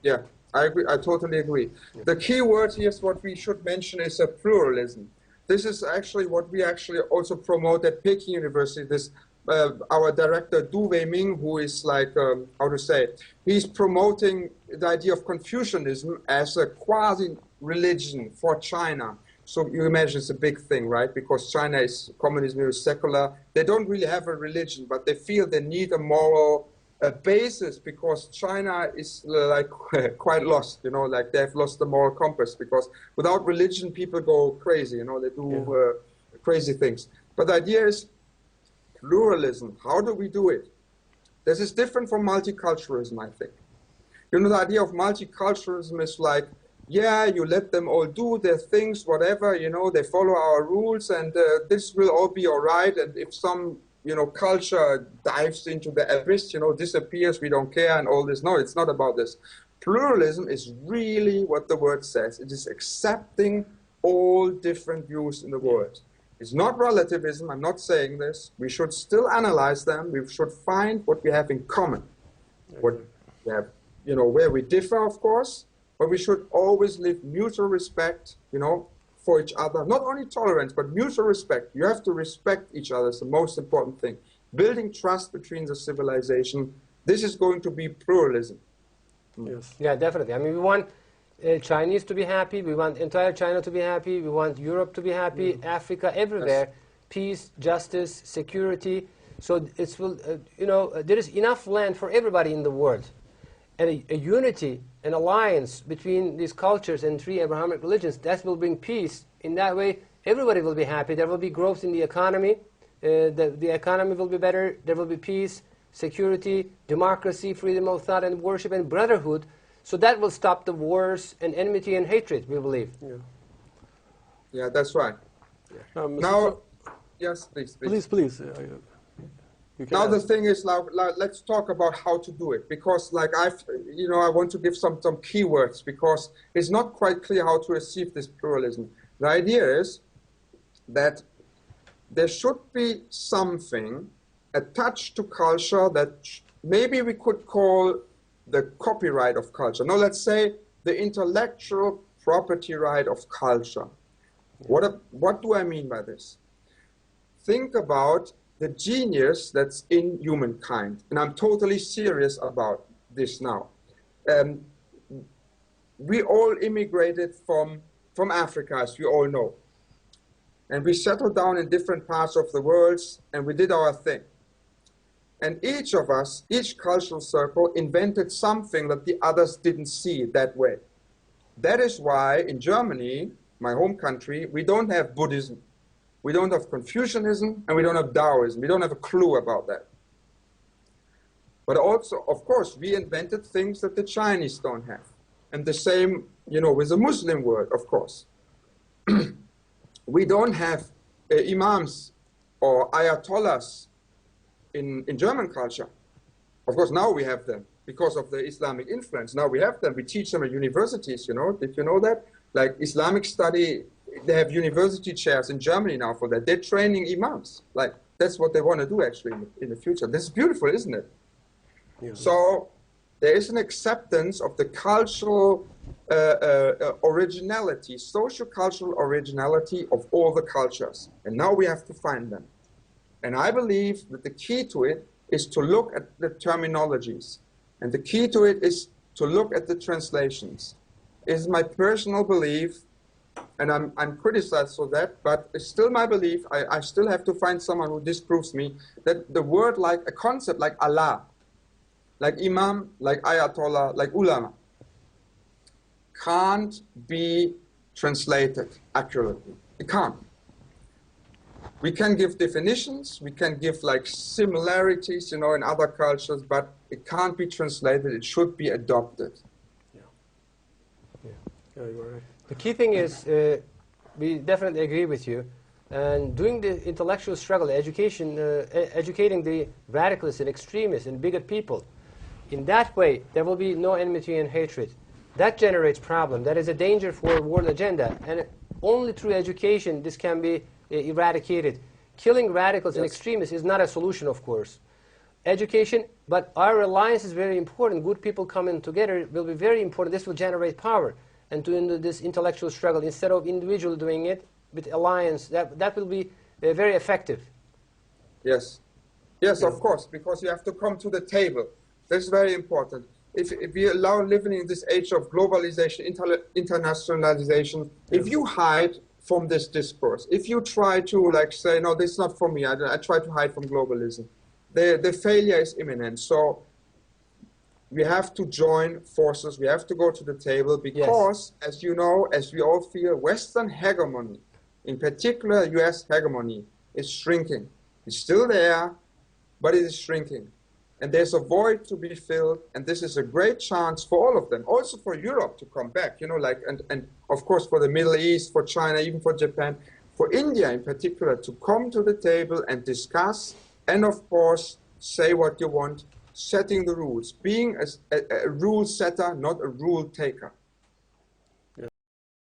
Yeah, I agree. I totally agree. The key word here is what we should mention is a pluralism. This is actually what we actually also promote at Peking University. This our director Du Weiming, who is like how to say, he's promoting the idea of Confucianism as a quasi-religion for China. So you imagine it's a big thing, right? Because China is communism is secular. They don't really have a religion, but they feel they need a moral basis because China is like quite lost, you know, like they've lost the moral compass because without religion people go crazy, you know, they do crazy things. But the idea is pluralism. How do we do it? This is different from multiculturalism, I think. You know, the idea of multiculturalism is like, yeah, you let them all do their things, whatever, you know, they follow our rules and this will all be all right. And if some, you know, culture dives into the abyss, you know, disappears, we don't care and all this. No, it's not about this. Pluralism is really what the word says. It is accepting all different views in the world. It's not relativism. I'm not saying this. We should still analyze them. We should find what we have in common. What we have, you know, where we differ, of course, but we should always live mutual respect, you know, for each other. Not only tolerance, but mutual respect. You have to respect each other. It's the most important thing. Building trust between the civilization. This is going to be pluralism. Yes. Yeah, definitely. I mean, we want Chinese to be happy. We want entire China to be happy. We want Europe to be happy. Africa, everywhere. Peace, justice, security. So it's you know, there is enough land for everybody in the world, and a unity, an alliance between these cultures and three Abrahamic religions that will bring peace. In that way, everybody will be happy. There will be growth in the economy. The economy will be better. There will be peace, security, democracy, freedom of thought and worship, and brotherhood. So that will stop the wars and enmity and hatred, we believe. Yeah. Yeah, that's right. Now, yes, please. Please. Now the thing is, let's talk about how to do it, because like I want to give some keywords because it's not quite clear how to achieve this pluralism. The idea is that there should be something attached to culture that maybe we could call the copyright of culture. No, let's say the intellectual property right of culture. What do I mean by this? Think about the genius that's in humankind. And I'm totally serious about this now. We all immigrated from Africa, as we all know. And we settled down in different parts of the world, and we did our thing. And each of us, each cultural circle, invented something that the others didn't see that way. That is why in Germany, my home country, we don't have Buddhism. We don't have Confucianism, and we don't have Taoism. We don't have a clue about that. But also, of course, we invented things that the Chinese don't have. And the same, you know, with the Muslim world, of course. We don't have imams or ayatollahs in German culture. Of course, now we have them because of the Islamic influence. Now we have them. We teach them at universities, you know. Did you know that? Like Islamic study, they have university chairs in Germany now for that. They're training imams. Like, that's what they want to do, actually, in the future. This is beautiful, isn't it? Yeah. So there is an acceptance of the cultural originality, social-cultural originality of all the cultures. And now we have to find them. And I believe that the key to it is to look at the terminologies. And the key to it is to look at the translations. It's my personal belief, and I'm criticized for that, but it's still my belief. I still have to find someone who disproves me that the word, like a concept like Allah, like Imam, like Ayatollah, like Ulama, can't be translated accurately. It can't. We can give definitions, we can give like similarities, you know, in other cultures, but it can't be translated. It should be adopted. Yeah, you're right. The key thing is, we definitely agree with you, and doing the intellectual struggle, educating the radicalists and extremists and bigot people, in that way, there will be no enmity and hatred. That generates problem. That is a danger for world agenda, and only through education this can be eradicated. Killing radicals and extremists is not a solution, of course. education, but our alliance is very important. Good people coming together will be very important. This will generate power and to end this intellectual struggle instead of individually doing it with alliance. That will be very effective. Yes. Yes, of course, because you have to come to the table. That's very important. If we allow living in this age of globalization, internationalization, if you hide from this discourse, if you try to like say, no, this is not for me, I try to hide from globalism, the failure is imminent. So we have to join forces, we have to go to the table because, yes, as you know, as we all feel, Western hegemony, in particular US hegemony, is shrinking. It's still there, but it is shrinking. And there's a void to be filled, and this is a great chance for all of them, also for Europe to come back, you know, like, and of course for the Middle East, for China, even for Japan, for India in particular, to come to the table and discuss, and of course, say what you want, setting the rules, being a rule setter, not a rule taker.